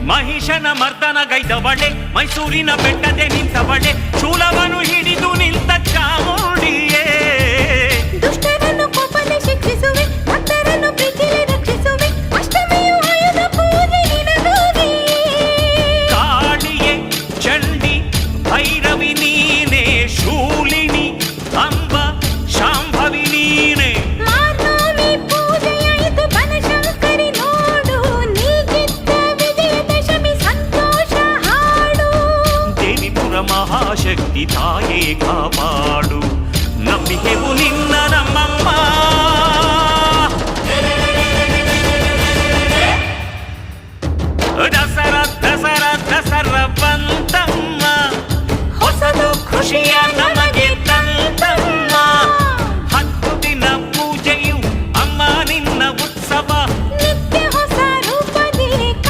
ಮಹಿಷನ ಮರ್ದನಗೈದವಳೆ ಮೈಸೂರಿನ ಬೆಟ್ಟದೆ ನಿಂತವಳೆ ಶೂಲವನ್ನು ಹಿಡಿದು ನಿಂತ ಚಾಮುಂಡಿಯೇ ದುಷ್ಟರನ್ನು ಕೋಪದ ಶಿಕ್ಷಿಸುವೆ ಭಕ್ತರನ್ನು ಪ್ರೀತಿಯಲ್ಲಿ ರಕ್ಷಿಸುವೆ ಅಷ್ಟಮಿಯು ಆಯುಧ ಪೂಜೆ ನಿನಗಾಗಿಯೇ ಕಾಳಿಯೇ ಚಂಡಿ ಭೈರವಿ ನೀನೇ ಶೂಲಿನಿ ಅಂಬ ಶಾಂಭವಿ ನೀನೇ ಮಾರ್ನೋಮಿ ಪೂಜೆಯಾಯಿತು ಬನಶಂಕರಿ ನೋಡು ನೀ ಗೆದ್ದ ವಿಜಯದಶಮಿ ಸಂತೋಷ ಹಾಡು ದೇವಿಪುರ ಮಹಾಶಕ್ತಿ ತಾಯೇ ಕಾಪಾಡು ನಂಬಿಕೆವು ನಿನ್ನ ನಮ್ಮಮ್ಮ ದಸರಾ ದಸರಾ ದಸರಾ ಬಂತಮ್ಮ ಹೊಸದು ಖುಷಿಯ